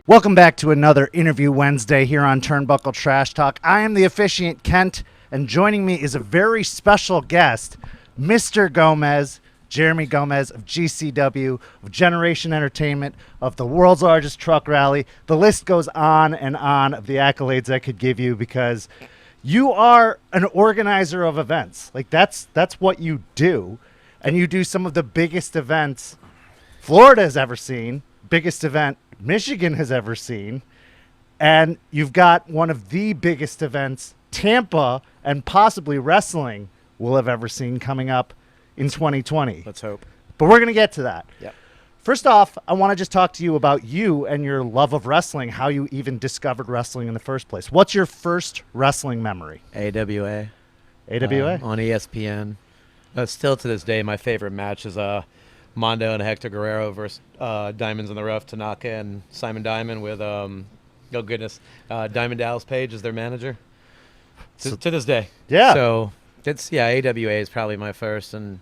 Welcome back to another Interview Wednesday here on Turnbuckle Trash Talk. I am the officiant, Kent, and joining me is a very special guest, Mr. Gomez, Jeremy Gomez of GCW, of Generation Entertainment, of the world's largest truck rally. The list goes on and on of the accolades I could give you because you are an organizer of events. Like that's what you do, and you do some of the biggest events Florida has ever seen, biggest event Michigan has ever seen, and you've got one of the biggest events Tampa and possibly wrestling will have ever seen coming up in 2020. Let's hope. But we're going to get to that. Yep. First off, I want to just talk to you about you and your love of wrestling, how you even discovered wrestling in the first place. What's your first wrestling memory? AWA. AWA? On ESPN. Still to this day, my favorite match is Mondo and Hector Guerrero versus Diamonds in the Rough, Tanaka and Simon Diamond with, Diamond Dallas Page as their manager. To this day. Yeah. So, AWA is probably my first, and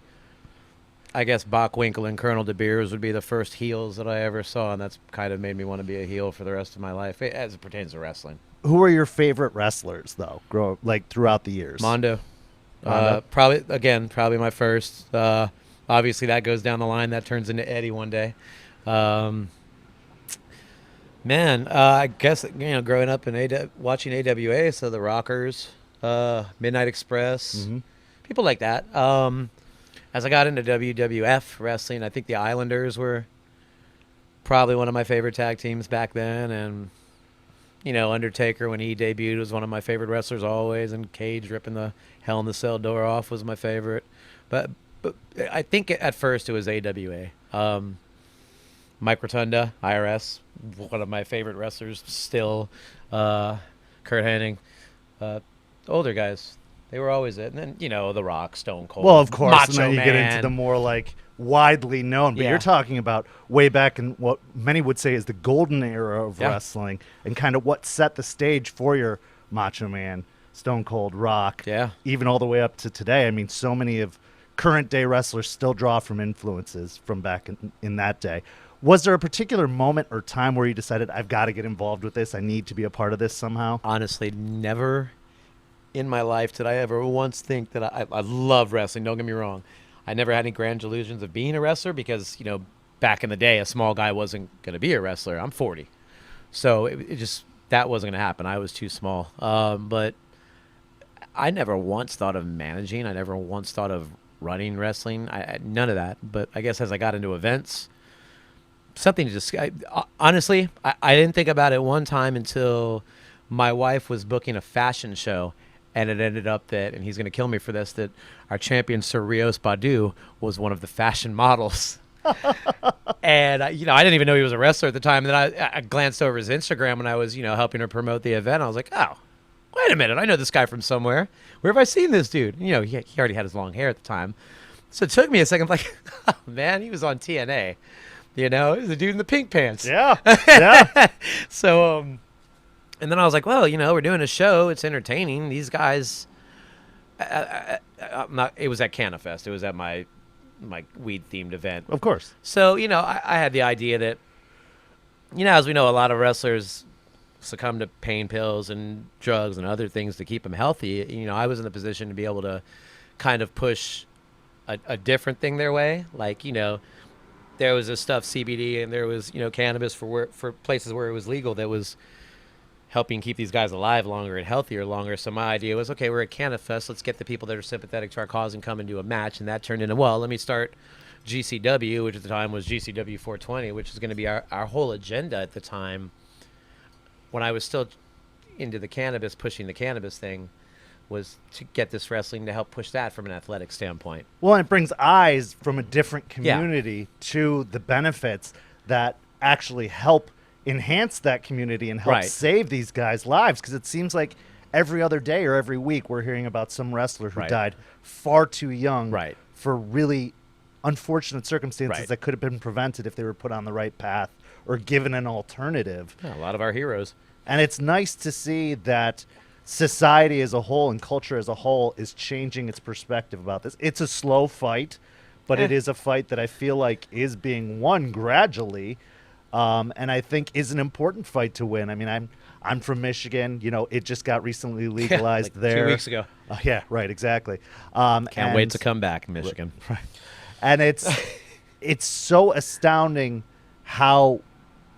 I guess Bockwinkel and Colonel De Beers would be the first heels that I ever saw, and that's kind of made me want to be a heel for the rest of my life, as it pertains to wrestling. Who are your favorite wrestlers, though, throughout the years? Mondo. Probably my first. Obviously, that goes down the line. That turns into Eddie one day. I guess, growing up in watching AWA, so the Rockers, Midnight Express, people like that. As I got into WWF wrestling, I think the Islanders were probably one of my favorite tag teams back then. And, Undertaker, when he debuted, was one of my favorite wrestlers always. And Cage ripping the Hell in the Cell door off was my favorite. But I think at first it was AWA. Mike Rotunda, IRS, one of my favorite wrestlers still. Kurt Hennig, older guys. They were always it. And then, The Rock, Stone Cold. Well, of course. Macho and then you Man. get into the more widely known. But Yeah. you're talking about way back in what many would say is the golden era of Yeah. wrestling and kind of what set the stage for your Macho Man, Stone Cold, Rock, even all the way up to today. I mean, so many of current day wrestlers still draw from influences from back in that day. Was there a particular moment or time where you decided, I've got to get involved with this, I need to be a part of this somehow? Honestly, never in my life did I ever once think that I love wrestling. Don't get me wrong. I never had any grand delusions of being a wrestler because, back in the day, a small guy wasn't going to be a wrestler. I'm 40. So it just, that wasn't going to happen. I was too small. But I never once thought of managing. I never once thought of running wrestling. None of that. But I guess as I got into events, something to just, honestly, I didn't think about it one time until my wife was booking a fashion show. And it ended up that, and he's going to kill me for this, that our champion, Sir Rios Badu, was one of the fashion models. And, I didn't even know he was a wrestler at the time. And then I glanced over his Instagram when I was, helping her promote the event. I was like, oh, wait a minute. I know this guy from somewhere. Where have I seen this dude? He already had his long hair at the time. So it took me a second. I'm like, oh, man, he was on TNA. He was a dude in the pink pants. Yeah. Yeah. So, and then I was like, well, we're doing a show. It's entertaining. These guys, it was at CanaFest. It was at my weed-themed event. Of course. So, I had the idea that, as we know, a lot of wrestlers succumb to pain pills and drugs and other things to keep them healthy. I was in a position to be able to kind of push a different thing their way. Like, there was a stuff, CBD, and there was, cannabis for places where it was legal that was helping keep these guys alive longer and healthier longer. So my idea was, okay, we're at CanaFest. Let's get the people that are sympathetic to our cause and come and do a match. And that turned into, well, let me start GCW, which at the time was GCW 420, which is going to be our whole agenda at the time. When I was still into the cannabis, pushing the cannabis thing, was to get this wrestling to help push that from an athletic standpoint. Well, and it brings eyes from a different community to the benefits that actually help enhance that community and help save these guys' lives, because it seems like every other day or every week we're hearing about some wrestler who died far too young for really unfortunate circumstances that could have been prevented if they were put on the right path or given an alternative. Yeah, a lot of our heroes. And it's nice to see that society as a whole and culture as a whole is changing its perspective about this. It's a slow fight, but it is a fight that I feel like is being won gradually. and I think is an important fight to win. I mean, I'm from Michigan. You know, it just got recently legalized like there 2 weeks ago. Yeah, right, exactly. Can't wait to come back, Michigan. Right. And it's so astounding how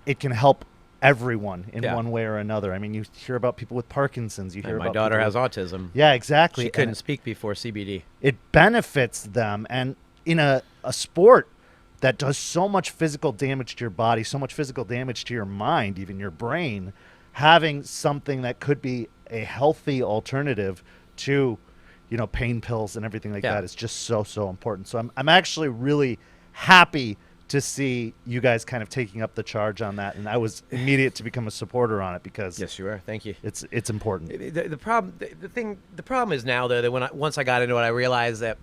it can help everyone in one way or another. I mean, you hear about people with Parkinson's. You hear My about daughter people has autism. Yeah, exactly. She couldn't speak before CBD. It benefits them, and in a sport that does so much physical damage to your body, so much physical damage to your mind, even your brain, having something that could be a healthy alternative to, you know, pain pills and everything like that is just so important. So I'm actually really happy to see you guys kind of taking up the charge on that, and I was immediate to become a supporter on it because Yes, you are. Thank you. it's important. The problem is now though that once I got into it, I realized that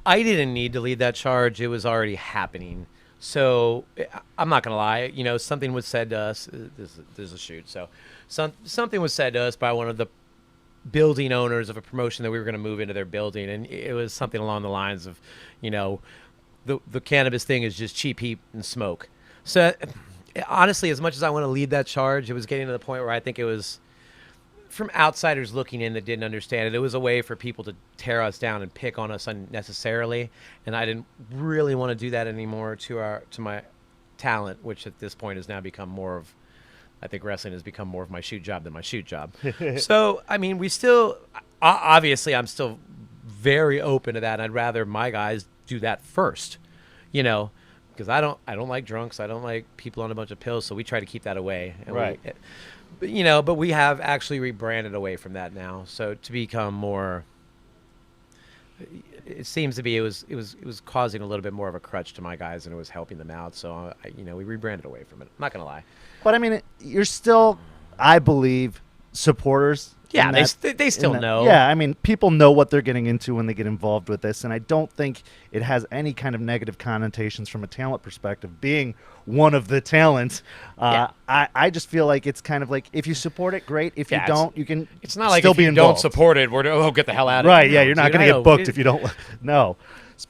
I didn't need to lead that charge. It was already happening. So I'm not gonna lie. You know, something was said to us. This is a shoot. So something was said to us by one of the building owners of a promotion that we were going to move into their building, and it was something along the lines of, you know, the cannabis thing is just cheap heat and smoke. So honestly, as much as I want to lead that charge, it was getting to the point where I think it was from outsiders looking in that didn't understand it. It was a way for people to tear us down and pick on us unnecessarily, and I didn't really want to do that anymore to my talent, which at this point has now become more of, I think wrestling has become more of my shoot job than my shoot job. So, I mean, we still, obviously, I'm still very open to that. And I'd rather my guys do that first, you know, because I don't like drunks. I don't like people on a bunch of pills. So we try to keep that away. And right. But we have actually rebranded away from that now. So to become more, it seems to be it was causing a little bit more of a crutch to my guys, and it was helping them out. So we rebranded away from it. I'm not gonna lie. But I mean, you're still, I believe, supporters. Yeah, they still know. Yeah, I mean, people know what they're getting into when they get involved with this, and I don't think it has any kind of negative connotations from a talent perspective. Being one of the talents, I just feel like it's kind of like if you support it, great. If you don't, you can. It's not like still if be you involved. don't support it, get the hell out of right? it. Yeah, you're not going to get booked if you don't. No.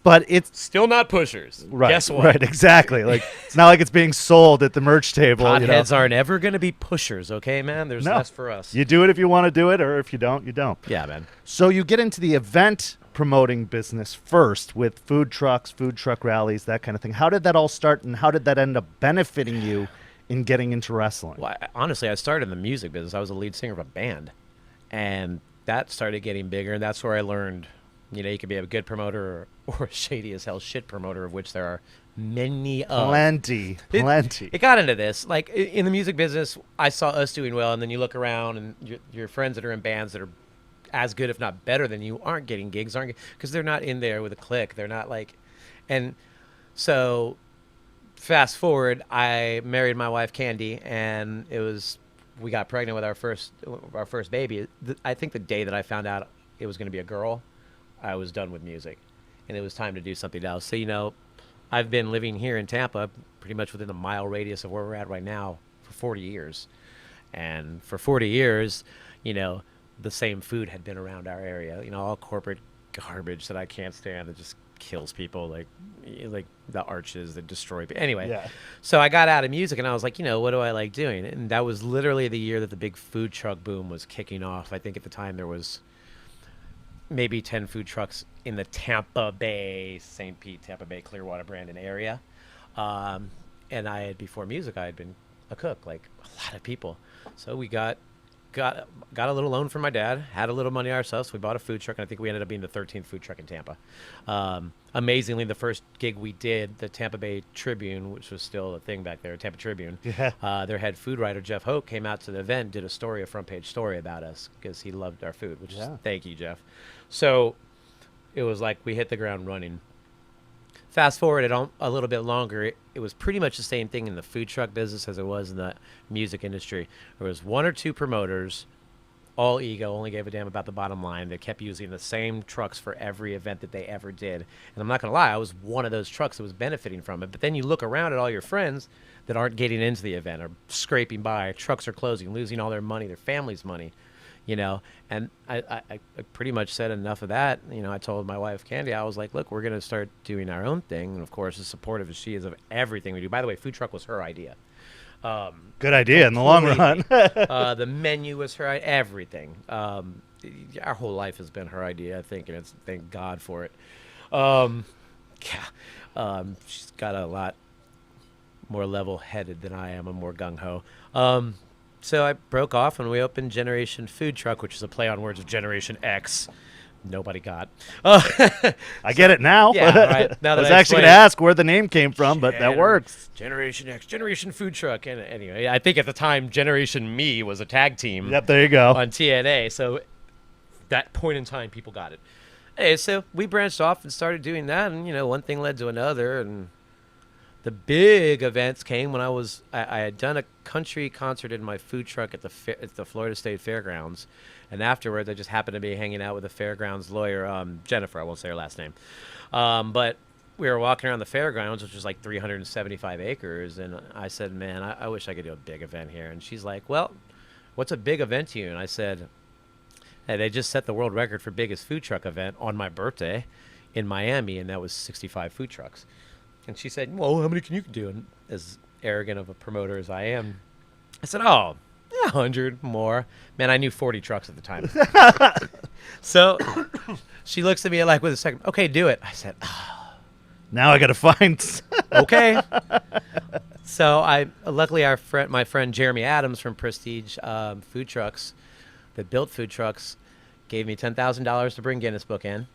But it's still not pushers. Right. Guess what? Right, exactly. Like it's not like it's being sold at the merch table. Potheads aren't ever going to be pushers, okay, man? There's less for us. You do it if you want to do it, or if you don't, you don't. Yeah, man. So you get into the event promoting business first with food trucks, food truck rallies, that kind of thing. How did that all start, and how did that end up benefiting you in getting into wrestling? Well, honestly, I started in the music business. I was a lead singer of a band, and that started getting bigger, and that's where I learned, you could be a good promoter or a shady as hell shit promoter, of which there are many of. Plenty. It got into this. Like, in the music business, I saw us doing well, and then you look around, and your friends that are in bands that are as good, if not better than you, aren't getting gigs, because they're not in there with a clique. They're not like, and so fast forward, I married my wife Candy, and we got pregnant with our first baby. I think the day that I found out it was going to be a girl, I was done with music, and it was time to do something else. So, I've been living here in Tampa, pretty much within a mile radius of where we're at right now, for 40 years. And for 40 years, the same food had been around our area, all corporate garbage that I can't stand, that just kills people, like the arches that destroy people. Anyway, So I got out of music, and I was like, what do I like doing? And that was literally the year that the big food truck boom was kicking off. I think at the time there was maybe 10 food trucks in the Tampa Bay, St. Pete, Tampa Bay, Clearwater, Brandon area. And before music, I had been a cook, like a lot of people. So we got a little loan from my dad, had a little money ourselves. We bought a food truck, and I think we ended up being the 13th food truck in Tampa. Amazingly, the first gig we did, the Tampa Bay Tribune, which was still a thing back there, Tampa Tribune, their head food writer, Jeff Hoke, came out to the event, did a front page story about us, because he loved our food, which is, thank you, Jeff. So it was like we hit the ground running. Fast forward a little bit longer, it was pretty much the same thing in the food truck business as it was in the music industry. There was one or two promoters, all ego, only gave a damn about the bottom line. They kept using the same trucks for every event that they ever did. And I'm not going to lie, I was one of those trucks that was benefiting from it. But then you look around at all your friends that aren't getting into the event or scraping by. Trucks are closing, losing all their money, their family's money. you know. And I pretty much said enough of that. You know, I told my wife Candy, I was like, look, we're gonna start doing our own thing, and of course, as supportive as she is of everything we do. By the way, food truck was her idea. Good idea in the long run. The menu was her everything. Our whole life has been her idea, I think, and it's thank God for it. She's got a lot more level-headed than I am. I'm more gung-ho. So I broke off and we opened Generation Food Truck, which is a play on words of Generation X. Nobody got. I get it now. Yeah, right. Now I that was I actually going to explained- ask where the name came from, but that works. Generation X, Generation Food Truck. And anyway, I think at the time, Generation Me was a tag team. Yep, there you go. On TNA. So that point in time, people got it. Hey, so we branched off and started doing that, and, you know, one thing led to another, and the big events came when I had done a country concert in my food truck at the Florida State Fairgrounds, and afterwards I just happened to be hanging out with the fairgrounds lawyer, Jennifer. I won't say her last name, but we were walking around the fairgrounds, which was like 375 acres, and I said, man, I wish I could do a big event here. And she's like, well, what's a big event to you? And I said, hey, they just set the world record for biggest food truck event on my birthday in Miami, and that was 65 food trucks. And she said, well, how many can you do? And as arrogant of a promoter as I am, I said, oh, 100 more. Man, I knew 40 trucks at the time. So she looks at me like with a second, okay, do it. I said, oh. Now I got to find. Okay. So luckily my friend Jeremy Adams from Prestige Food Trucks that built food trucks gave me $10,000 to bring Guinness Book in.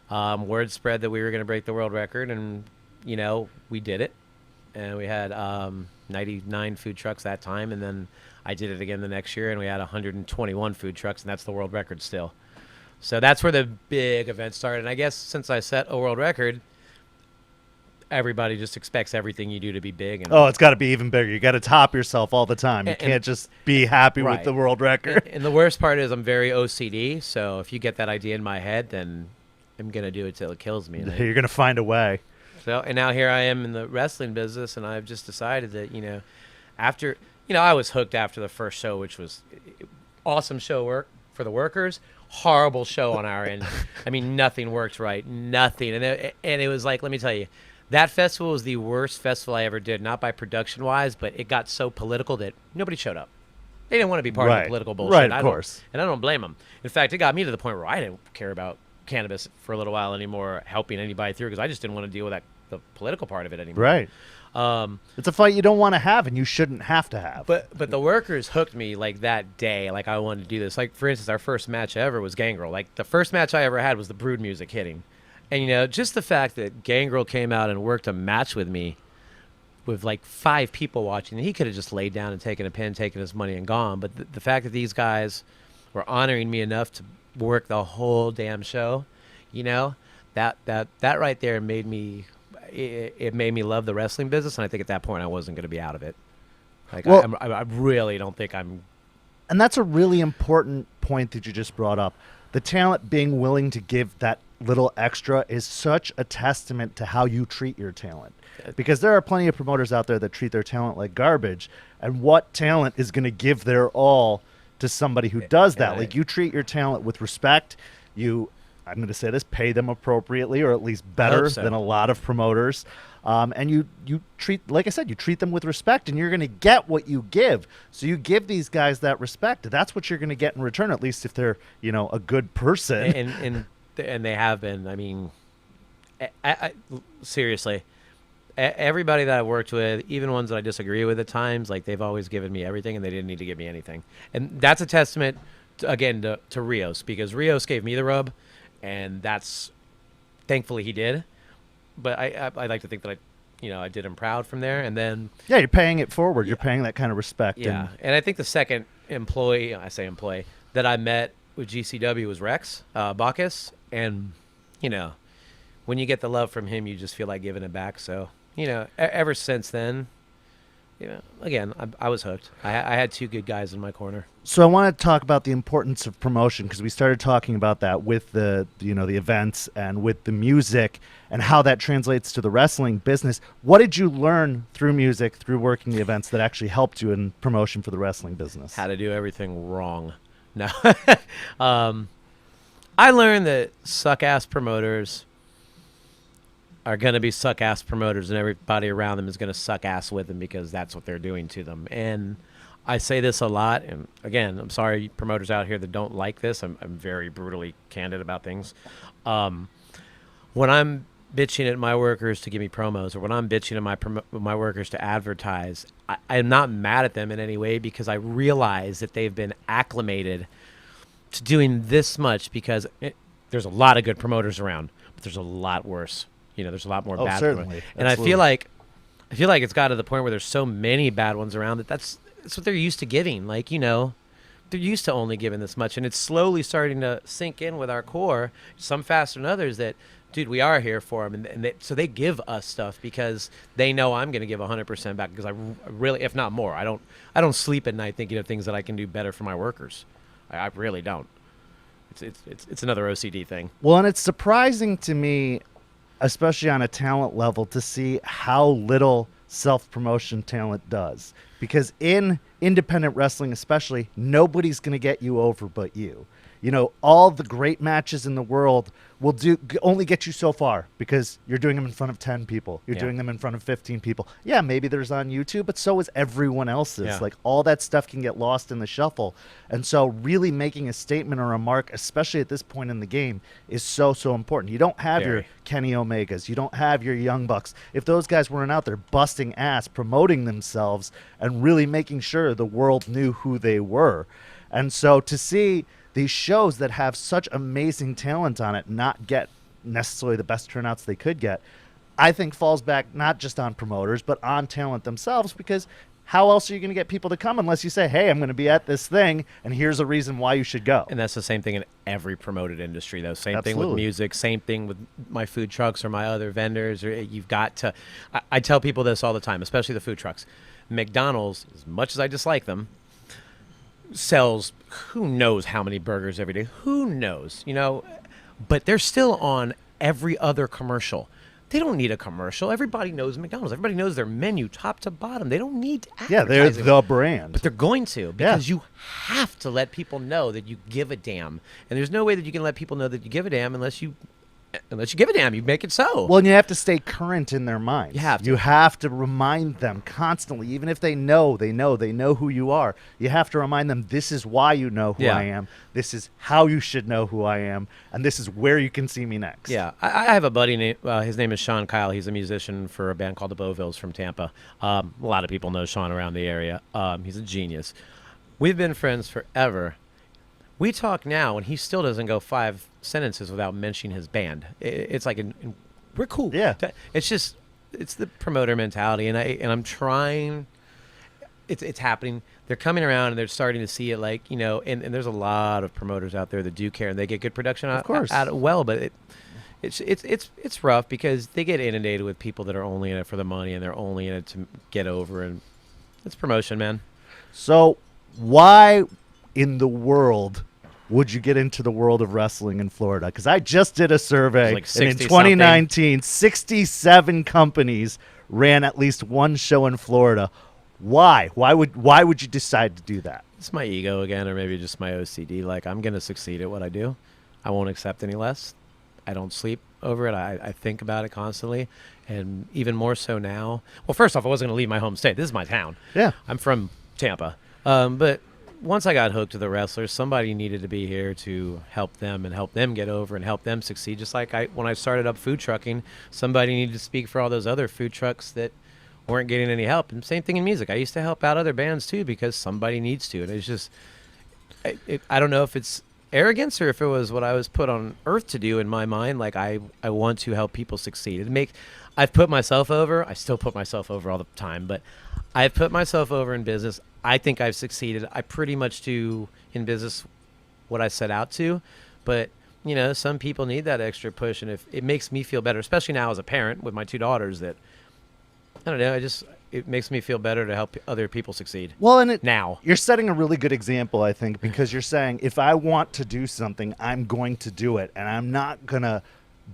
Word spread that we were going to break the world record, and you know, we did it, and we had 99 food trucks that time, and then I did it again the next year, and we had 121 food trucks, and that's the world record still. So that's where the big event started. And I guess since I set a world record, everybody just expects everything you do to be big. And it's got to be even bigger. You got to top yourself all the time. You can't just be happy with the world record. And the worst part is I'm very OCD, so if you get that idea in my head, then I'm going to do it till it kills me. You're going to find a way. So, and now here I am in the wrestling business, and I've just decided that, you know, after, you know, I was hooked after the first show, which was awesome show work for the workers, horrible show on our end. I mean, nothing worked right, nothing. And it was like, let me tell you, that festival was the worst festival I ever did, not by production-wise, but it got so political that nobody showed up. They didn't want to be part of the political bullshit. Right, of course. And I don't blame them. In fact, it got me to the point where I didn't care about cannabis for a little while anymore, helping anybody through, because I just didn't want to deal with the political part of it anymore. Right. It's a fight you don't want to have, and you shouldn't have to have. But the workers hooked me like that day. Like I wanted to do this. Like for instance, our first match ever was Gangrel. Like the first match I ever had was the Brood music hitting, and you know, just the fact that Gangrel came out and worked a match with me, with like 5 people watching, he could have just laid down and taken a pin, taken his money, and gone. But the fact that these guys were honoring me enough to work the whole damn show, you know, that right there made me. It made me love the wrestling business, and I think at that point I wasn't going to be out of it. Like, well, I really don't think I'm. And that's a really important point that you just brought up. The talent being willing to give that little extra is such a testament to how you treat your talent. Because there are plenty of promoters out there that treat their talent like garbage. And what talent is going to give their all to somebody who does that? Like, you treat your talent with respect. I'm going to say this, pay them appropriately, or at least better than a lot of promoters. And you treat, like I said, you treat them with respect, and you're going to get what you give. So you give these guys that respect. That's what you're going to get in return, at least if they're, you know, a good person. And they have been. I mean, I seriously, everybody that I've worked with, even ones that I disagree with at times, like they've always given me everything, and they didn't need to give me anything. And that's a testament, to Rios, because Rios gave me the rub. And that's, thankfully he did, but I like to think that I did him proud from there. And then you're paying it forward. You're paying that kind of respect. Yeah, and I think the second employee that I met with GCW was Rex Bacchus, and you know, when you get the love from him, you just feel like giving it back. So you know, ever since then, you know, again, I was hooked. I had 2 good guys in my corner. So I want to talk about the importance of promotion, because we started talking about that with the events and with the music and how that translates to the wrestling business. What did you learn through music, through working the events, that actually helped you in promotion for the wrestling business? How to do everything wrong. No. I learned that suck-ass promoters are going to be suck-ass promoters, and everybody around them is going to suck ass with them because that's what they're doing to them. And I say this a lot, and again, I'm sorry, promoters out here that don't like this. I'm very brutally candid about things. When I'm bitching at my workers to give me promos, or when I'm bitching at my workers to advertise, I'm not mad at them in any way because I realize that they've been acclimated to doing this much because there's a lot of good promoters around, but there's a lot worse. There's a lot more bad certainly. promoters. And I feel like it's got to the point where there's so many bad ones around that's what they're used to giving. Like, they're used to only giving this much, and it's slowly starting to sink in with our core, some faster than others, that, dude, we are here for them. So they give us stuff because they know I'm going to give 100% back because I really, if not more, I don't sleep at night thinking of things that I can do better for my workers. I really don't. It's another OCD thing. Well, and it's surprising to me, especially on a talent level, to see how little self-promotion talent does. Because in independent wrestling especially, nobody's going to get you over but you. All the great matches in the world will only get you so far because you're doing them in front of 10 people. You're doing them in front of 15 people. Yeah, maybe there's on YouTube, but so is everyone else's. Yeah. Like, all that stuff can get lost in the shuffle. And so really making a statement or a mark, especially at this point in the game, is so, so important. You don't have your Kenny Omegas. You don't have your Young Bucks. If those guys weren't out there busting ass, promoting themselves, and really making sure the world knew who they were. And so to see these shows that have such amazing talent on it not get necessarily the best turnouts they could get, I think falls back not just on promoters, but on talent themselves, because how else are you going to get people to come unless you say, hey, I'm going to be at this thing, and here's a reason why you should go? And that's the same thing in every promoted industry, though. Same Absolutely. thing with music, same thing with my food trucks or my other vendors. Or you've got to – I tell people this all the time, especially the food trucks. McDonald's, as much as I dislike them, sells who knows how many burgers every day. Who knows, But they're still on every other commercial. They don't need a commercial. Everybody knows McDonald's. Everybody knows their menu top to bottom. They don't need advertising. Yeah, they're the brand. But they're going to, because you have to let people know that you give a damn. And there's no way that you can let people know that you give a damn unless you give a damn. You make it so. Well, and you have to stay current in their minds. You have to. Remind them constantly, even if they know who you are. You have to remind them, this is why you know who I am. This is how you should know who I am. And this is where you can see me next. Yeah. I have a buddy, his name is Sean Kyle. He's a musician for a band called the Bovilles from Tampa. A lot of people know Sean around the area. He's a genius. We've been friends forever. We talk now, and he still doesn't go 5 sentences without mentioning his band. It's like, we're cool. Yeah. It's the promoter mentality, and I'm trying. It's happening. They're coming around, and they're starting to see it, and there's a lot of promoters out there that do care, and they get good production out but it's rough because they get inundated with people that are only in it for the money, and they're only in it to get over, and it's promotion, man. So why in the world would you get into the world of wrestling in Florida? Because I just did a survey, and in 2019, 67 companies ran at least one show in Florida. Why? Why would you decide to do that? It's my ego again, or maybe just my OCD. Like, I'm going to succeed at what I do. I won't accept any less. I don't sleep over it. I think about it constantly, and even more so now. Well, first off, I wasn't going to leave my home state. This is my town. Yeah. I'm from Tampa. But once I got hooked to the wrestlers, somebody needed to be here to help them and help them get over and help them succeed. Just like when I started up food trucking, somebody needed to speak for all those other food trucks that weren't getting any help. And same thing in music. I used to help out other bands too because somebody needs to. And it's just, I don't know if it's arrogance or if it was what I was put on earth to do in my mind. Like, I want to help people succeed. I've put myself over. I still put myself over all the time, but I've put myself over in business. I think I've succeeded. I pretty much do in business what I set out to, but some people need that extra push, and if it makes me feel better, especially now as a parent with my 2 daughters, that I don't know, it makes me feel better to help other people succeed. Well, and now you're setting a really good example, I think, because you're saying, if I want to do something, I'm going to do it, and I'm not gonna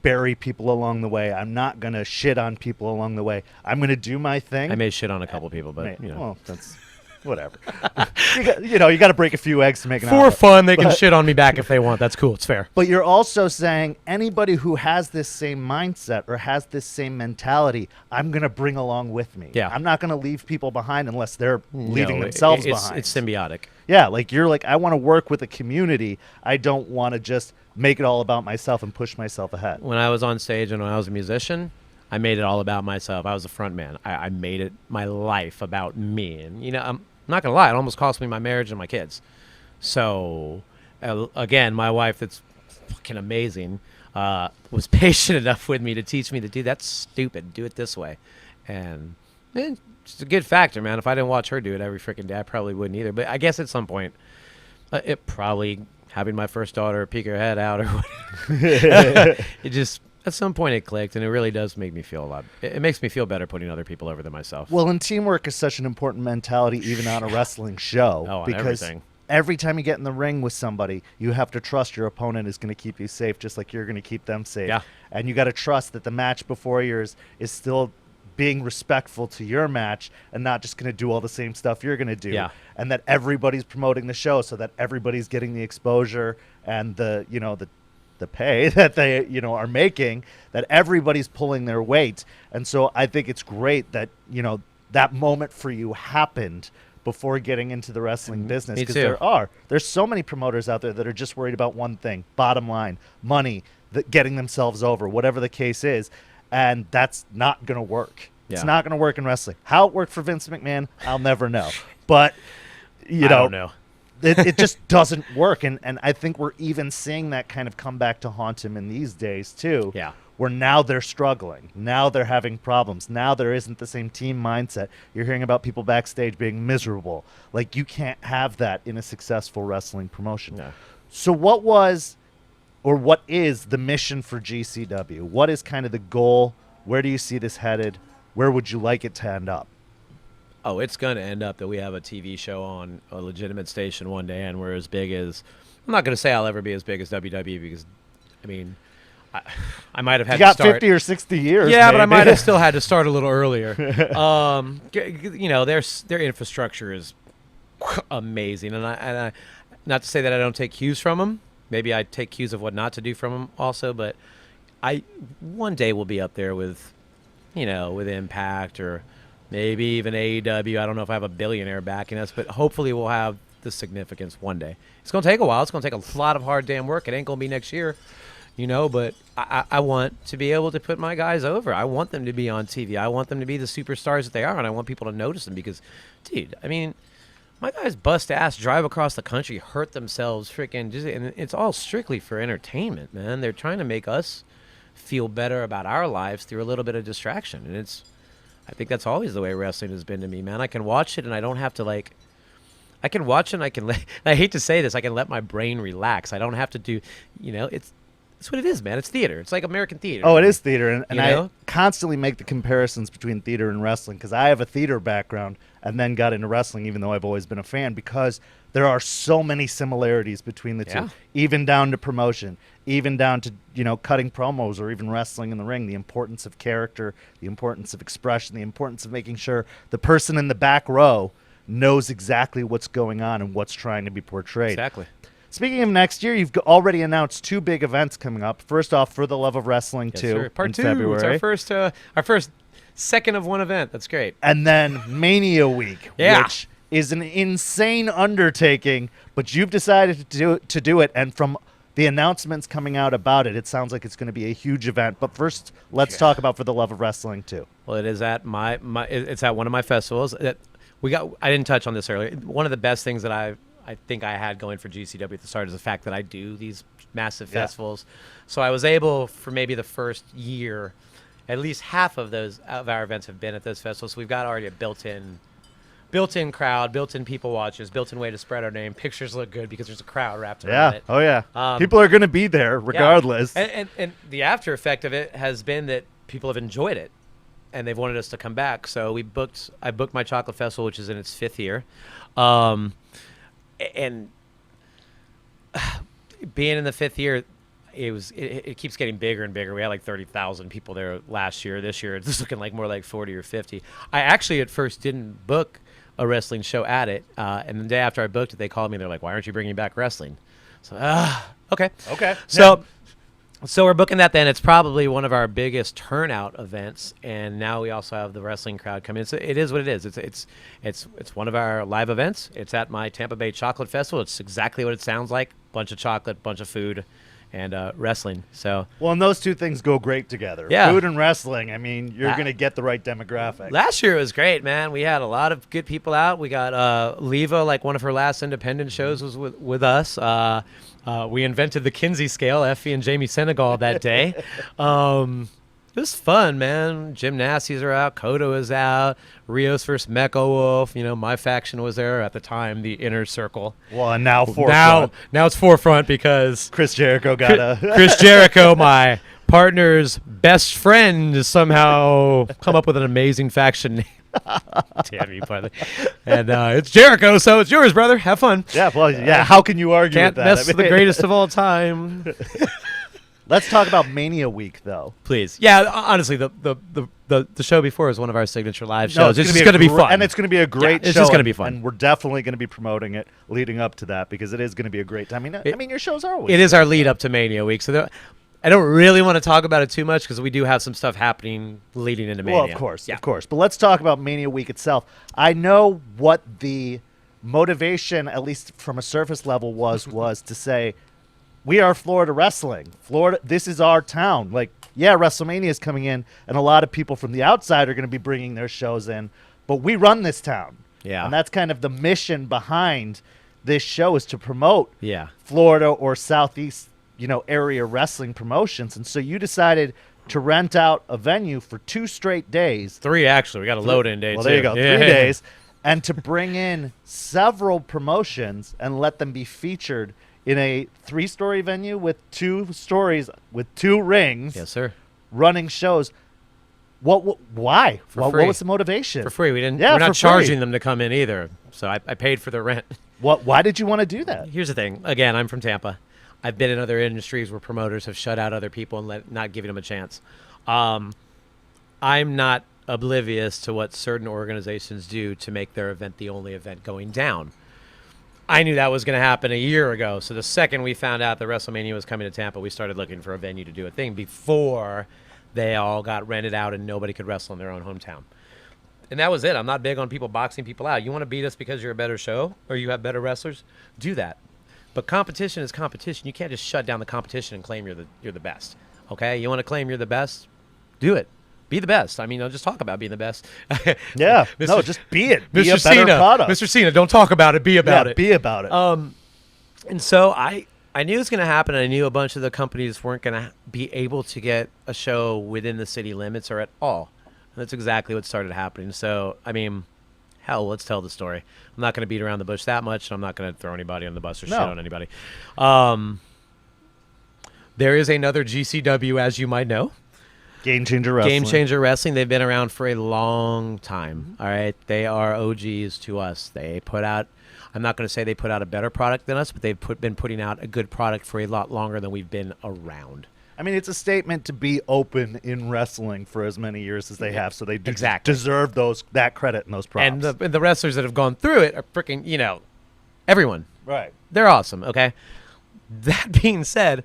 bury people along the way. I'm not going to shit on people along the way. I'm going to do my thing. I may shit on a couple people, but well, that's whatever. You got to break a few eggs to make an For omelet. fun, they can shit on me back if they want. That's cool. It's fair. But you're also saying anybody who has this same mindset or has this same mentality, I'm going to bring along with me. Yeah. I'm not going to leave people behind unless they're leaving No, themselves it's, behind. It's symbiotic. Yeah, like you're like, I want to work with a community. I don't want to just make it all about myself and push myself ahead. When I was on stage and when I was a musician, I made it all about myself. I was a front man. I made it my life about me. And, I'm not going to lie, it almost cost me my marriage and my kids. So, again, my wife, that's fucking amazing, was patient enough with me to teach me that, dude, that's stupid. Do it this way. And it's a good factor, man. If I didn't watch her do it every freaking day, I probably wouldn't either. But I guess at some point, it probably having my first daughter peek her head out or whatever, it just at some point it clicked, and it really does make me feel a lot. It makes me feel better putting other people over than myself. Well, and teamwork is such an important mentality, even on a wrestling show, on because everything. every time you get in the ring with somebody, you have to trust your opponent is going to keep you safe, just like you're going to keep them safe. Yeah. And you got to trust that the match before yours is still being respectful to your match and not just going to do all the same stuff you're going to do. Yeah. And that everybody's promoting the show so that everybody's getting the exposure and the pay that they, are making, that everybody's pulling their weight. And so I think it's great that, that moment for you happened before getting into the wrestling business, Me because too. there's so many promoters out there that are just worried about one thing, bottom line, money, getting themselves over, whatever the case is. And that's not going to work. Yeah. It's not going to work in wrestling. How it worked for Vince McMahon, I'll never know. But, I don't know. it just doesn't work. And I think we're even seeing that kind of come back to haunt him in these days, too. Yeah. Where now they're struggling. Now they're having problems. Now there isn't the same team mindset. You're hearing about people backstage being miserable. Like, you can't have that in a successful wrestling promotion. No. So what is the mission for GCW? What is kind of the goal? Where do you see this headed? Where would you like it to end up? Oh, it's going to end up that we have a TV show on a legitimate station one day, and we're as big as. I'm not going to say I'll ever be as big as WWE because, I might have had You got to start 50 or 60 years. Yeah, but I maybe. might have still had to start a little earlier. Their infrastructure is amazing, and I not to say that I don't take cues from them. Maybe I take cues of what not to do from them also, but I one day will be up there with, with Impact or maybe even AEW. I don't know if I have a billionaire backing us, but hopefully we'll have the significance one day. It's going to take a while. It's going to take a lot of hard damn work. It ain't going to be next year. But I want to be able to put my guys over. I want them to be on TV. I want them to be the superstars that they are, and I want people to notice them because, dude, my guys bust ass, drive across the country, hurt themselves, and it's all strictly for entertainment, man. They're trying to make us feel better about our lives through a little bit of distraction, and I think that's always the way wrestling has been to me, man. I can watch it, and I don't have to, I can watch it, and I can I hate to say this, I can let my brain relax. I don't have to do, That's what it is, man. It's theater. It's like American theater. Oh, it is theater. And I know? constantly make the comparisons between theater and wrestling because I have a theater background and then got into wrestling, even though I've always been a fan, because there are so many similarities between the two, Yeah. even down to promotion, even down to, cutting promos or even wrestling in the ring, the importance of character, the importance of expression, the importance of making sure the person in the back row knows exactly what's going on and what's trying to be portrayed. Exactly. Speaking of next year, you've already announced 2 big events coming up. First off, For the Love of Wrestling Yes, 2 sir. Part in 2. February. It's our first second of one event. That's great. And then Mania Week, Yeah. which is an insane undertaking, but you've decided to do it. And from the announcements coming out about it, it sounds like it's going to be a huge event. But first, let's talk about For the Love of Wrestling 2. Well, it is at it's at one of my festivals. I didn't touch on this earlier. One of the best things that I think I had going for GCW at the start is the fact that I do these massive festivals. So I was able, for maybe the first year, at least half of our events have been at those festivals. So we've got already a built-in crowd, built-in people watches, built-in way to spread our name. Pictures look good because there's a crowd wrapped around it. Oh, yeah. People are going to be there regardless. Yeah. And the after effect of it has been that people have enjoyed it, and they've wanted us to come back. So I booked my Chocolate Festival, which is in its 5th year. And being in the 5th year, it keeps getting bigger and bigger. We had like 30,000 people there last year. This year, it's looking like more like 40 or 50. I actually at first didn't book a wrestling show at it. And the day after I booked it, they called me. They're like, "Why aren't you bringing back wrestling?" So, okay. Okay. So, so we're booking that then. It's probably one of our biggest turnout events, and now we also have the wrestling crowd come in. So it is what it is. It's one of our live events. It's at my Tampa Bay Chocolate Festival. It's exactly what it sounds like: bunch of chocolate, bunch of food, and wrestling. So Well, and those two things go great together. Yeah. Food and wrestling. I mean, you're going to get the right demographic. last year it was great, man. We had a lot of good people out. We got Leva, like one of her last independent shows was with us. We invented the Kinsey scale, Effie and Jamie Senegal that day. It was fun, man. Jim Nasty's are out. Kodo is out. Rios versus Mecha Wolf. You know, my faction was there at the time, the Inner Circle. Well, and now Forefront. Now it's Forefront because Chris Jericho got a... Chris Jericho, my partner's best friend, has somehow come up with an amazing faction name. Damn you, partner. And it's Jericho, so it's yours, brother. Have fun. Yeah, well, yeah. How can you argue Can't with that? mess with the greatest of all time. Let's talk about Mania Week, though. Please. Yeah, honestly, the show before is one of our signature live shows. It's gonna just going to be fun. And it's going to be a great show. It's just going to be fun. And we're definitely going to be promoting it leading up to that because it is going to be a great time. I mean, your shows are always... It is our lead up to Mania Week. So I don't really want to talk about it too much because we do have some stuff happening leading into Mania. Well, of course. But let's talk about Mania Week itself. I know what the motivation, at least from a surface level, was to say, we are Florida wrestling. Florida, this is our town. Like, yeah, WrestleMania is coming in, and a lot of people from the outside are going to be bringing their shows in, but we run this town. Yeah. And that's kind of the mission behind this show is to promote Yeah. Florida or Southeast, area wrestling promotions. And so you decided to rent out a venue for 2 straight days. 3, actually. We got a load-in day, Well, too. there you go. Yeah. 3 days. And to bring in several promotions and let them be featured in a 3-story venue with 2 stories, with 2 rings. Yes, sir. Running shows. Why? For What free. was the motivation? For free. We're Yeah, not for charging free. them to come in either. So I paid for their rent. Why did you want to do that? Here's the thing. Again, I'm from Tampa. I've been in other industries where promoters have shut out other people and not giving them a chance. I'm not oblivious to what certain organizations do to make their event the only event going down. I knew that was going to happen a year ago. So the second we found out that WrestleMania was coming to Tampa, we started looking for a venue to do a thing before they all got rented out and nobody could wrestle in their own hometown. And that was it. I'm not big on people boxing people out. You want to beat us because you're a better show or you have better wrestlers? Do that. But competition is competition. You can't just shut down the competition and claim you're the best. Okay? You want to claim you're the best? Do it. Be the best. I mean, I'll just talk about being the best. Yeah. No, just be it. Be Mr. a better Cena, product. Mr. Cena, don't talk about it. Be about it. Be about it. And so I knew it was going to happen. I knew a bunch of the companies weren't going to be able to get a show within the city limits or at all. And that's exactly what started happening. So, I mean, hell, let's tell the story. I'm not going to beat around the bush that much. And I'm not going to throw anybody on the bus or shit on anybody. There is another GCW, as you might know. Game Changer Wrestling. Game Changer Wrestling. They've been around for a long time. All right. They are OGs to us. They put out, I'm not going to say they put out a better product than us, but they've been putting out a good product for a lot longer than we've been around. I mean, it's a statement to be open in wrestling for as many years as they have, so they deserve that credit and those props. And the wrestlers that have gone through it are freaking, everyone. Right. They're awesome, okay? That being said,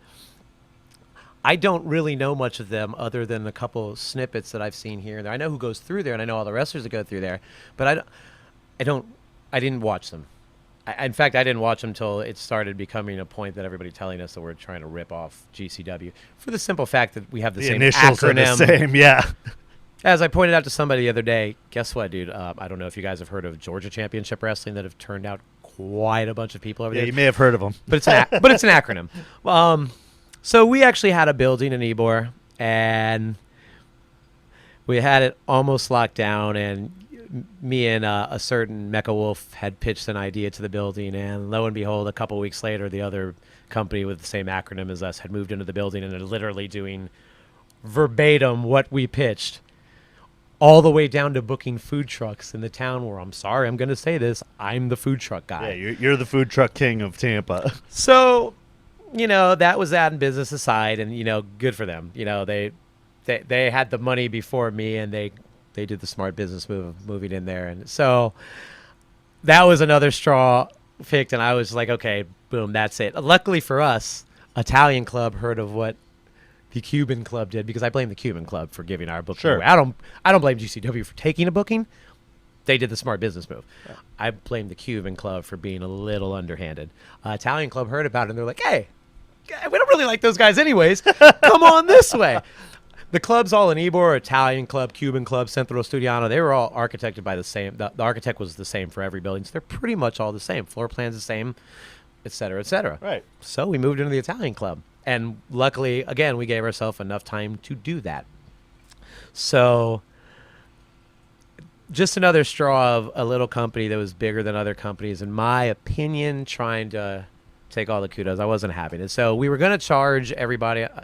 I don't really know much of them other than a couple snippets that I've seen here and there. I know who goes through there, and I know all the wrestlers that go through there, but I didn't watch them. In fact, I didn't watch them until it started becoming a point that everybody telling us that we're trying to rip off GCW for the simple fact that we have the same initials acronym. are the same, yeah. As I pointed out to somebody the other day, guess what, dude? I don't know if you guys have heard of Georgia Championship Wrestling that have turned out quite a bunch of people over there. Yeah, you may have heard of them. But it's an acronym. So we actually had a building in Ybor, and we had it almost locked down, and me and a certain Mecha Wolf had pitched an idea to the building, and lo and behold, a couple weeks later, the other company with the same acronym as us had moved into the building and are literally doing verbatim what we pitched, all the way down to booking food trucks in the town where, I'm sorry, I'm going to say this, I'm the food truck guy. Yeah, you're the food truck king of Tampa. So, that was that in business aside, and, good for them. They had the money before me, and they did the smart business move of moving in there. And so that was another straw picked, and I was like, okay, boom, that's it. Luckily for us, Italian club heard of what the Cuban club did, because I blame the Cuban club for giving our booking Sure. away. I don't blame GCW for taking a booking. They did the smart business move. Yeah. I blame the Cuban club for being a little underhanded. Italian club heard about it, and they're like, hey, we don't really like those guys anyways. Come on this way. The clubs all in Ybor, Italian club, Cuban club, Centro Studiano, they were all architected by the same. The architect was the same for every building, so they're pretty much all the same. Floor plans the same, et cetera, et cetera. Right. So we moved into the Italian club. And luckily, again, we gave ourselves enough time to do that. So just another straw of a little company that was bigger than other companies, in my opinion, trying to take all the kudos. I wasn't happy. And so we were going to charge everybody, $2,000,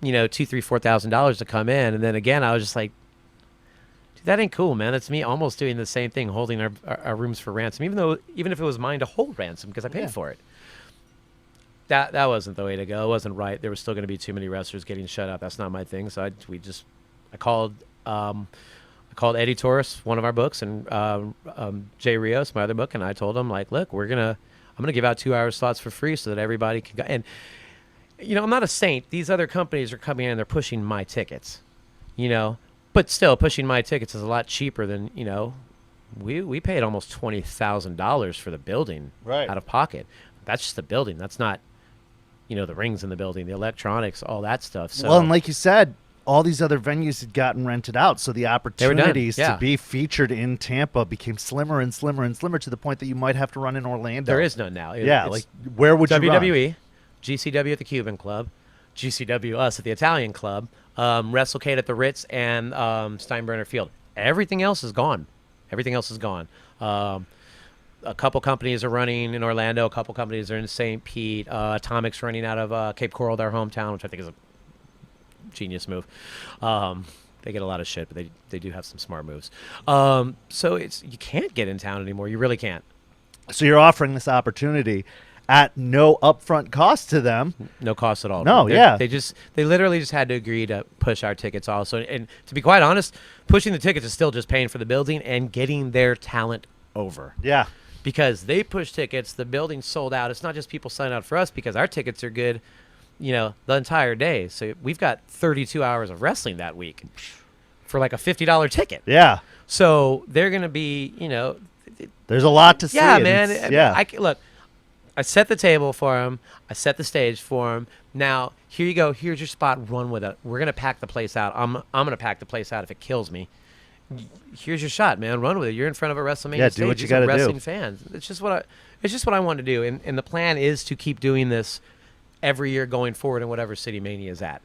$3,000, $4,000 to come in. And then again, I was just like, dude, that ain't cool, man. It's me almost doing the same thing, holding our rooms for ransom, even if it was mine to hold ransom because I paid for it. That wasn't the way to go. It wasn't right. There was still going to be too many wrestlers getting shut out. That's not my thing. So I called Eddie Torres, one of our books, and Jay Rios, my other book, and I told him, like, look, I'm gonna give out 2 hour slots for free so that everybody can go. And I'm not a saint. These other companies are coming in and they're pushing my tickets, but still pushing my tickets is a lot cheaper than we paid almost $20,000 for the building out of pocket. That's just the building. That's not the rings in the building, the electronics, all that stuff. So, well, and like you said, all these other venues had gotten rented out, so the opportunities to be featured in Tampa became slimmer and slimmer and slimmer, to the point that you might have to run in Orlando. There is none now. Like where would you run? WWE, GCW at the Cuban Club, GCW us at the Italian Club, WrestleCade at the Ritz, and Steinbrenner Field. Everything else is gone. A couple companies are running in Orlando. A couple companies are in St. Pete. Atomic's running out of Cape Coral, their hometown, which I think is a genius move. They get a lot of shit, but they do have some smart moves. So you can't get in town anymore. You really can't. So you're offering this opportunity at no upfront cost to them. No cost at all. No, They literally just had to agree to push our tickets also. And to be quite honest, pushing the tickets is still just paying for the building and getting their talent over. Yeah. Because they push tickets, the building sold out. It's not just people signing out for us because our tickets are good, the entire day. So we've got 32 hours of wrestling that week for like a $50 ticket. Yeah. So they're going to be, there's a lot to see. Yeah, man. Look, I set the table for them. I set the stage for them. Now, here you go. Here's your spot. Run with it. We're going to pack the place out. I'm going to pack the place out if it kills me. Here's your shot, man. Run with it. You're in front of a WrestleMania stage. Do what you got to do. Wrestling fans. It's just what I want to do. And the plan is to keep doing this every year going forward in whatever city Mania is at.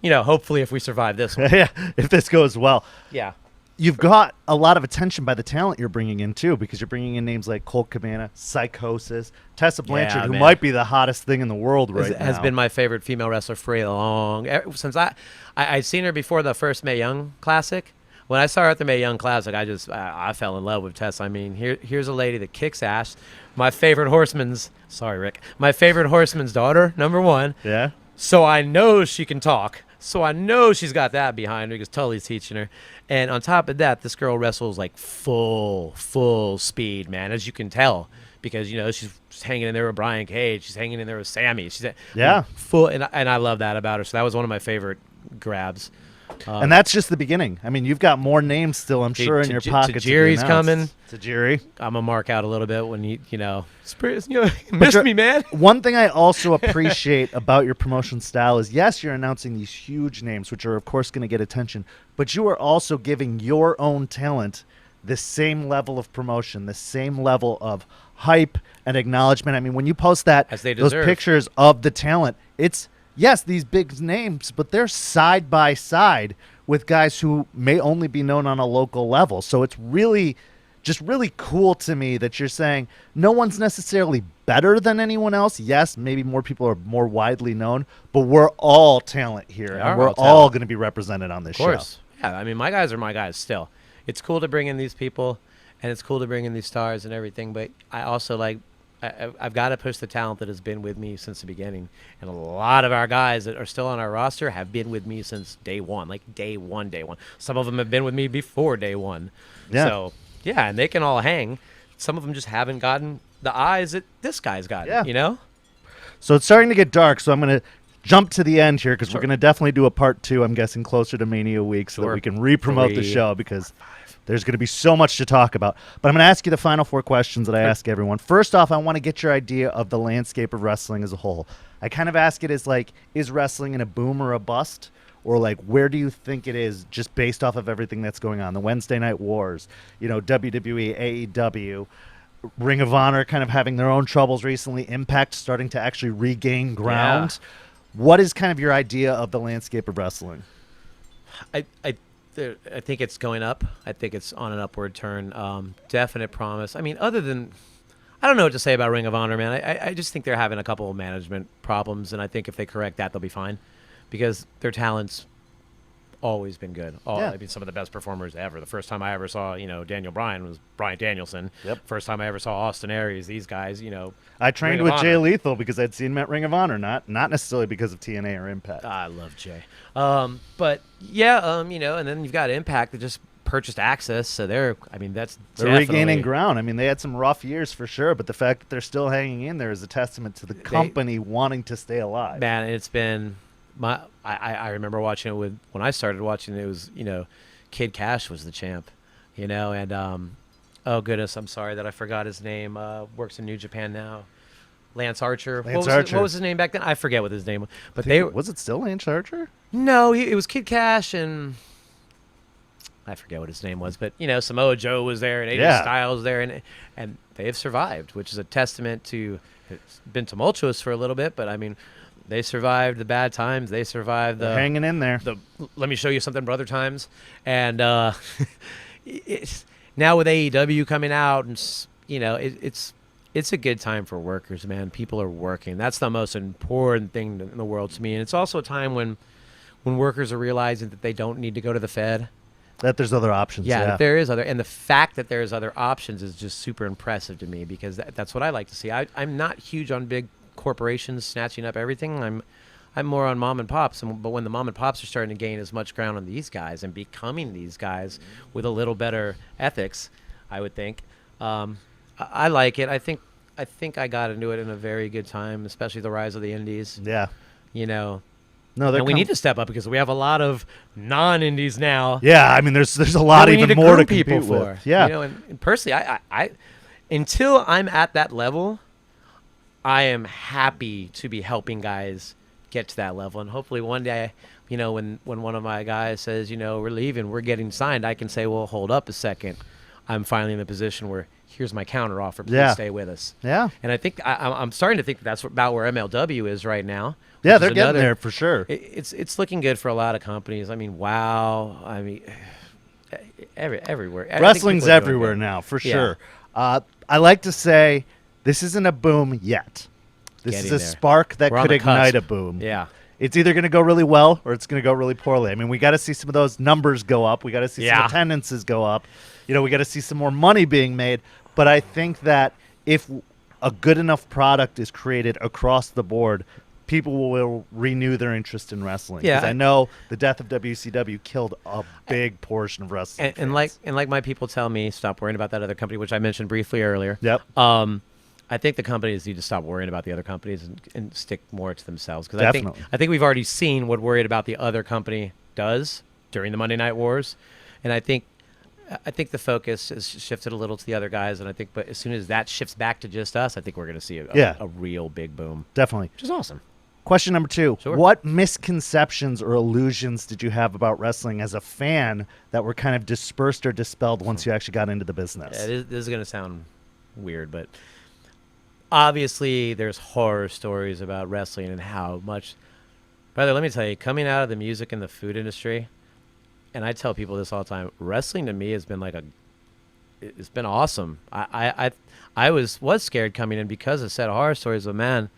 Hopefully if we survive this one. Yeah, if this goes well. Yeah. You've got a lot of attention by the talent you're bringing in, too, because you're bringing in names like Colt Cabana, Psychosis, Tessa Blanchard, who might be the hottest thing in the world now. Has been my favorite female wrestler for a long... Since I'd seen her before the first Mae Young Classic. When I saw her at the Mae Young Classic, I fell in love with Tess. I mean, here's a lady that kicks ass. My favorite horseman's daughter, number one. Yeah. So I know she can talk. So I know she's got that behind her because Tully's teaching her. And on top of that, this girl wrestles like full speed, man, as you can tell. Because, she's hanging in there with Brian Cage. She's hanging in there with Sammy. She's full, and I love that about her. So that was one of my favorite grabs. And that's just the beginning. I mean, you've got more names still, I'm sure, in your pockets. Tajiri's coming. Tajiri. I'm going to mark out a little bit when you missed me, man. One thing I also appreciate about your promotion style is, yes, you're announcing these huge names, which are, of course, going to get attention, but you are also giving your own talent the same level of promotion, the same level of hype and acknowledgement. I mean, when you post those pictures of the talent, it's... Yes, these big names, but they're side by side with guys who may only be known on a local level. So it's really cool to me that you're saying no one's necessarily better than anyone else. Yes, maybe more people are more widely known, but we're all talent here, and we're all going to be represented on this show. Of course. Yeah, I mean, my guys are my guys still. It's cool to bring in these people, and it's cool to bring in these stars and everything, but I also I've got to push the talent that has been with me since the beginning. And a lot of our guys that are still on our roster have been with me since day one, like day one. Some of them have been with me before day one. Yeah. So, yeah, and they can all hang. some of them just haven't gotten the eyes that this guy's gotten. Yeah. You know. So it's starting to get dark, so I'm going to jump to the end here because Sure. we're going to definitely do a part 2, I'm guessing, closer to Mania week so that Sure. we can re-promote the 3, show because there's going to be so much to talk about. But I'm going to ask you the final 4 questions that I ask everyone. First off, I want to get your idea of the landscape of wrestling as a whole. I kind of ask it as like, is wrestling in a boom or a bust? Or like, where do you think it is just based off of everything that's going on? The Wednesday Night Wars, WWE, AEW, Ring of Honor kind of having their own troubles recently, Impact starting to actually regain ground. Yeah. What is kind of your idea of the landscape of wrestling? I think it's going up. I think it's on an upward turn. Definite promise. I mean, other than, I don't know what to say about Ring of Honor, man. I just think they're having a couple of management problems, and I think if they correct that, they'll be fine, because their talent's always been good. Yeah. I mean, some of the best performers ever. The first time I ever saw, Daniel Bryan was Bryan Danielson. Yep. First time I ever saw Austin Aries. These guys, I trained Ring of with Jay Honor. Lethal because I'd seen him at Ring of Honor, not necessarily because of TNA or Impact. I love Jay. But yeah, and then you've got Impact that just purchased Access, so they're They're regaining ground. I mean, they had some rough years for sure, but the fact that they're still hanging in there is a testament to the company wanting to stay alive. Man, it's been I remember watching it when I started watching it was, Kid Cash was the champ, and oh goodness, I'm sorry that I forgot his name. Works in New Japan now. Lance Archer. What was his name back then? I forget what his name was. But was it still Lance Archer? No, it was Kid Cash, and I forget what his name was, but Samoa Joe was there and AJ Styles was there, and they have survived, which is a testament to. It's been tumultuous for a little bit, but I mean, they survived the bad times. They survived They're hanging in there. The let me show you something, brother times, and it's now with AEW coming out, and it's a good time for workers, man. People are working. That's the most important thing in the world to me, and it's also a time when workers are realizing that they don't need to go to the Fed. That there's other options. Yeah, that there is other, and the fact that there's other options is just super impressive to me, because that's what I like to see. I'm not huge on big corporations snatching up everything. I'm more on mom and pops, but when the mom and pops are starting to gain as much ground on these guys and becoming these guys with a little better ethics, I would think. I like it. I think I got into it in a very good time, especially the rise of the indies. Yeah. No, and we need to step up because we have a lot of non-indies now. Yeah, I mean, there's a lot even more to compete people for. with. Yeah, and personally, I until I'm at that level, I am happy to be helping guys get to that level, and hopefully one day, when one of my guys says, we're leaving, we're getting signed, I can say, well, hold up a second, I'm finally in the position where here's my counter offer. Please stay with us. Yeah, and I think I'm starting to think that's about where MLW is right now. Yeah, they're getting there for sure. It's looking good for a lot of companies. I mean, wow. I mean, everywhere. Wrestling's everywhere now, for sure. I like to say this isn't a boom yet. This is a spark that could ignite a boom. Yeah. It's either going to go really well or it's going to go really poorly. I mean, we got to see some of those numbers go up. We got to see some attendances go up. We got to see some more money being made. But I think that if a good enough product is created across the board, people will renew their interest in wrestling. Yeah, I know the death of WCW killed a big portion of wrestling. And like my people tell me, stop worrying about that other company, which I mentioned briefly earlier. Yep. I think the companies need to stop worrying about the other companies and stick more to themselves. Because I think we've already seen what worried about the other company does during the Monday Night Wars, and I think the focus has shifted a little to the other guys, and but as soon as that shifts back to just us, I think we're going to see a real big boom. Definitely. Which is awesome. Question number 2. Sure. What misconceptions or illusions did you have about wrestling as a fan that were kind of dispersed or dispelled once you actually got into the business? Yeah, this is going to sound weird, but obviously there's horror stories about wrestling and how much. Brother, let me tell you, coming out of the music and the food industry, and I tell people this all the time, wrestling to me has been it's been awesome. I was scared coming in because of said horror stories, but man,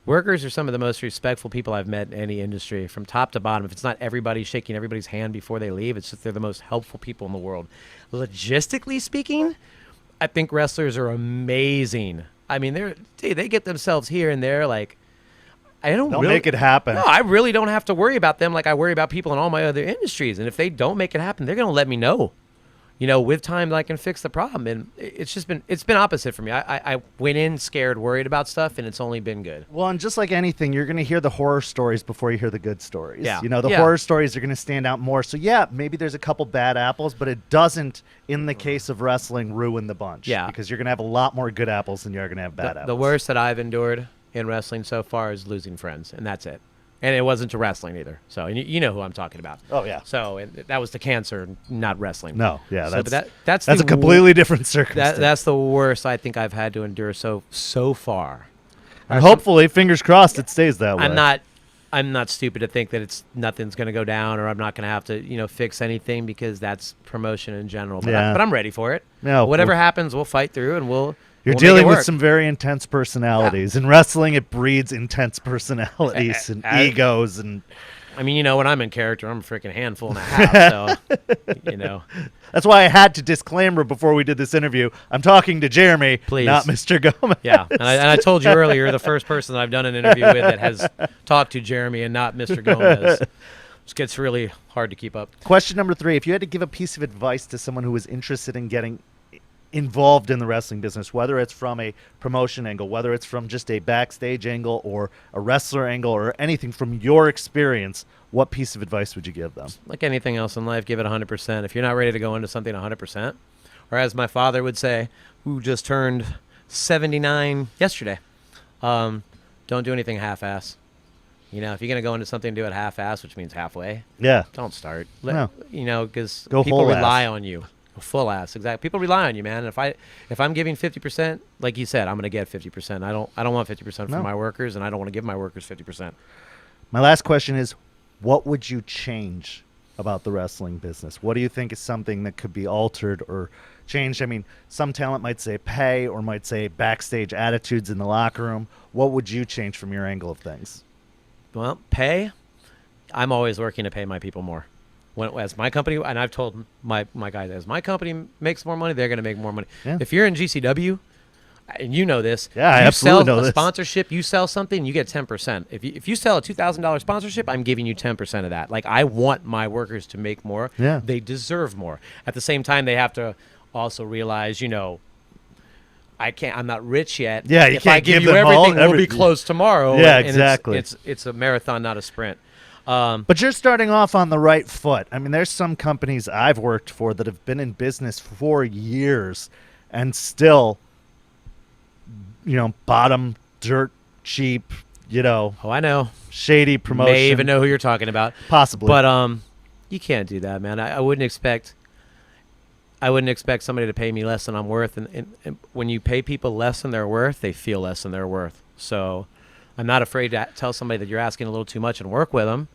workers are some of the most respectful people I've met in any industry, from top to bottom. If it's not everybody shaking everybody's hand before they leave, it's just they're the most helpful people in the world. Logistically speaking, I think wrestlers are amazing. I mean, they get themselves here and there. Like, They'll make it happen. No, I really don't have to worry about them like I worry about people in all my other industries. And if they don't make it happen, they're going to let me know. with time I can fix the problem. And it's been opposite for me. I went in scared, worried about stuff, and it's only been good. Well, and just like anything, you're going to hear the horror stories before you hear the good stories. Yeah. The horror stories are going to stand out more. So, yeah, maybe there's a couple bad apples, but it doesn't, in the case of wrestling, ruin the bunch. Yeah. Because you're going to have a lot more good apples than you're going to have bad apples. The worst that I've endured in wrestling so far is losing friends, and that's it. And it wasn't to wrestling either. So, and you know who I'm talking about. Oh, yeah. So, and that was to cancer, not wrestling. No, yeah, so, that's a completely different circumstance. That's the worst I think I've had to endure so far. And hopefully, fingers crossed, it stays that way. I'm not stupid to think that nothing's going to go down, or I'm not going to have to fix anything, because that's promotion in general. But, Yeah. but I'm ready for it. Yeah, Whatever happens, we'll fight through, and we'll You're make dealing it with work. some very intense personalities. In wrestling, it breeds intense personalities and egos. And I mean, when I'm in character, I'm a freaking handful and a half. So, that's why I had to disclaimer before we did this interview. I'm talking to Jeremy, Please. not Mr. Gomez. Yeah, and I told you earlier, you're the first person that I've done an interview with that has talked to Jeremy and not Mr. Gomez. It gets really hard to keep up. Question number 3. If you had to give a piece of advice to someone who was interested in getting involved in the wrestling business, whether it's from a promotion angle, whether it's from just a backstage angle or a wrestler angle or anything from your experience, what piece of advice would you give them? Like anything else in life, give it 100%. If you're not ready to go into something 100%, or as my father would say, who just turned 79 yesterday, don't do anything half-ass. If you're going to go into something and do it half-ass, which means halfway, Yeah. don't start. No. Because Go people whole rely ass. on you. Full ass, exactly. People rely on you, man. And if I'm giving 50%, like you said, I'm going to get 50%. I don't want 50% No. from my workers, and I don't want to give my workers 50%. My last question is, what would you change about the wrestling business? What do you think is something that could be altered or changed? I mean, some talent might say pay or might say backstage attitudes in the locker room. What would you change from your angle of things? Well, pay. I'm always working to pay my people more. As my company, and I've told my guys, as my company makes more money, they're going to make more money. Yeah. If you're in GCW, and you know this, Yeah, I you absolutely sell know a this. sponsorship, you sell something, you get 10%. If you sell a $2,000 sponsorship, I'm giving you 10% of that. Like, I want my workers to make more. Yeah. They deserve more. At the same time, they have to also realize, I'm not rich yet. Yeah, you if I can't give give you them all everything, we'll be close tomorrow. Yeah, and exactly. It's a marathon, not a sprint. But you're starting off on the right foot. I mean, there's some companies I've worked for that have been in business for years and still, bottom, dirt, cheap, Oh, I know. shady promotion. May even know who you're talking about. Possibly. But you can't do that, man. I wouldn't expect somebody to pay me less than I'm worth. And when you pay people less than they're worth, they feel less than they're worth. So I'm not afraid to tell somebody that you're asking a little too much and work with them.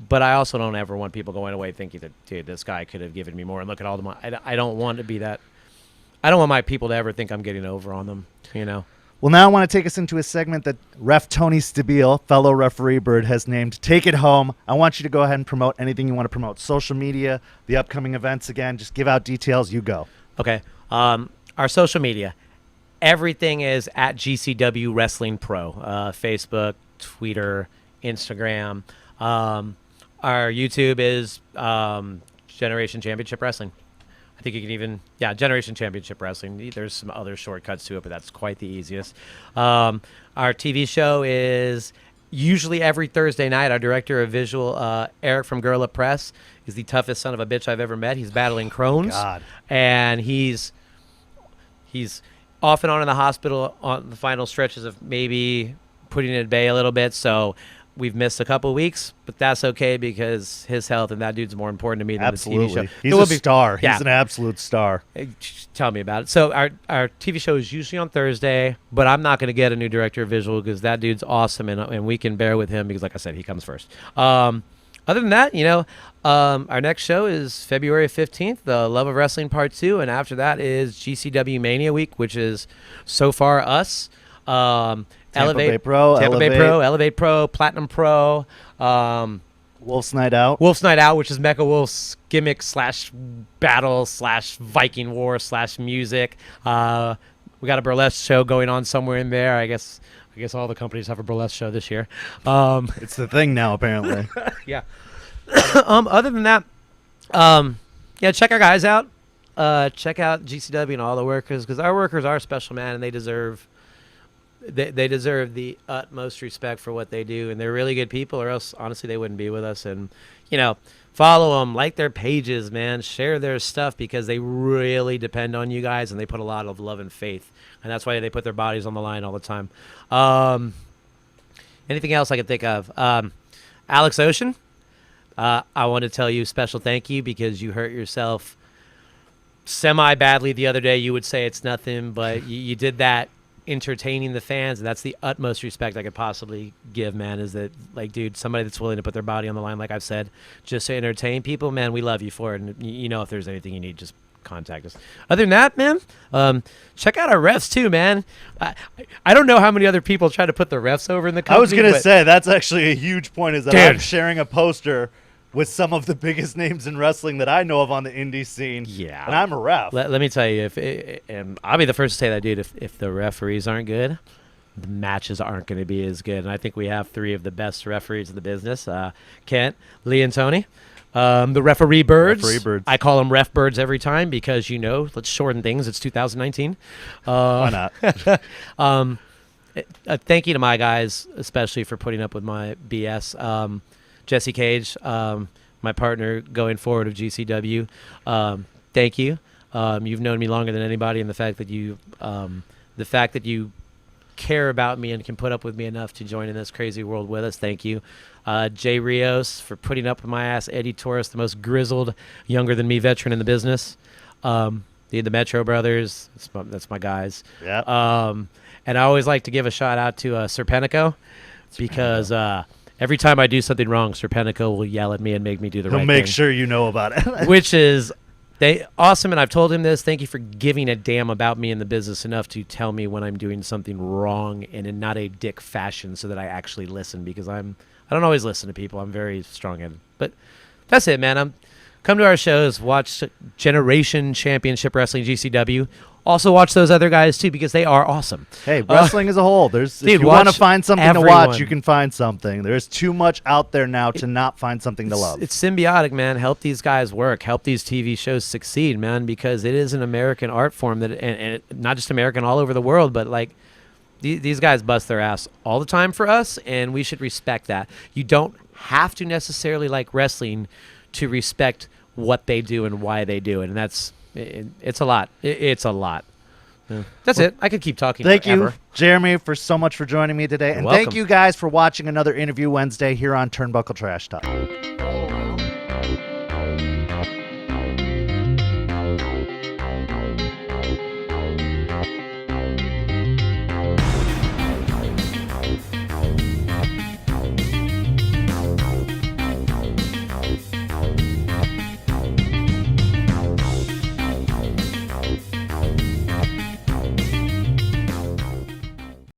But I also don't ever want people going away thinking that, dude, this guy could have given me more. And look at all the money. I don't want to be that. I don't want my people to ever think I'm getting over on them, Well, now I want to take us into a segment that Ref Tony Stabile, fellow referee bird, has named Take It Home. I want you to go ahead and promote anything you want to promote. Social media, the upcoming events again. Just give out details. You go. Okay. Our social media. Everything is at GCW Wrestling Pro. Facebook, Twitter, Instagram. Our YouTube is Generation Championship Wrestling. I think you can even, Generation Championship Wrestling. There's some other shortcuts to it, but that's quite the easiest. Our TV show is usually every Thursday night. Our director of visual, Eric from Gorilla Press, is the toughest son of a bitch I've ever met. He's battling Crohn's. God. And he's off and on in the hospital on the final stretches of maybe putting it at bay a little bit. So we've missed a couple weeks, but that's okay because his health and that dude's more important to me than Absolutely. the TV show. He's It will a be- star. Yeah. He's an absolute star. Tell me about it. So our TV show is usually on Thursday, but I'm not going to get a new director of visual because that dude's awesome, and we can bear with him because, like I said, he comes first. Other than that, our next show is February 15th, the Love of Wrestling Part 2, and after that is GCW Mania Week, which is so far us. Tampa Bay Pro, Elevate Pro, Platinum Pro, Wolf's Night Out. Wolf's Night Out, which is Mecha Wolf's gimmick / battle / Viking War / music. We got a burlesque show going on somewhere in there. I guess all the companies have a burlesque show this year. It's the thing now, apparently. Yeah. Other than that, check our guys out. check out GCW and all the workers, because our workers are special, man, and they deserve the utmost respect for what they do, and they're really good people, or else honestly they wouldn't be with us. And follow them, like their pages, man, share their stuff, because they really depend on you guys, and they put a lot of love and faith, and that's why they put their bodies on the line all the time. Anything else I can think of? Alex Ocean, I want to tell you a special thank you, because you hurt yourself semi-badly the other day. You would say it's nothing, but you did that entertaining the fans, and that's the utmost respect I could possibly give, man. Is that, like, dude, somebody that's willing to put their body on the line, like I've said, just to entertain people, man, we love you for it. And if there's anything you need, just contact us. Other than that, man, check out our refs too, man. I don't know how many other people try to put the refs over in the company. I was gonna say that's actually a huge point, is that Dude. I'm sharing a poster with some of the biggest names in wrestling that I know of on the indie scene. Yeah. And I'm a ref. Let me tell you, and I'll be the first to say that, dude, if the referees aren't good, the matches aren't going to be as good. And I think we have three of the best referees in the business, Kent, Lee, and Tony. The referee birds. I call them ref birds every time, because, let's shorten things. It's 2019. Why not? Thank you to my guys, especially for putting up with my BS. Jesse Cage, my partner going forward of GCW, thank you. You've known me longer than anybody, and the fact that you care about me and can put up with me enough to join in this crazy world with us, thank you. Jay Rios for putting up with my ass. Eddie Torres, the most grizzled, younger than me veteran in the business. The Metro Brothers, that's my guys. Yeah. And I always like to give a shout out to Serpentico, because every time I do something wrong, Serpentico will yell at me and make me do the right thing. He'll make sure you know about it. Which is awesome, and I've told him this. Thank you for giving a damn about me in the business enough to tell me when I'm doing something wrong, and in not a dick fashion, so that I actually listen, because I don't always listen to people. I'm very strong-headed. But that's it, man. Come to our shows, watch Generation Championship Wrestling, GCW. Also watch those other guys too, because they are awesome. Hey, wrestling as a whole. If you want to find something to watch, you can find something. There's too much out there now to not find something to love. It's symbiotic, man. Help these guys work. Help these TV shows succeed, man, because it is an American art form and not just American, all over the world, but like these guys bust their ass all the time for us, and we should respect that. You don't have to necessarily like wrestling to respect what they do and why they do it, and it's a lot. It's a lot. Yeah. That's it. I could keep talking Thank forever. you, Jeremy, for so much for joining me today. You're and welcome. Thank you guys for watching another Interview Wednesday here on Turnbuckle Trash Talk.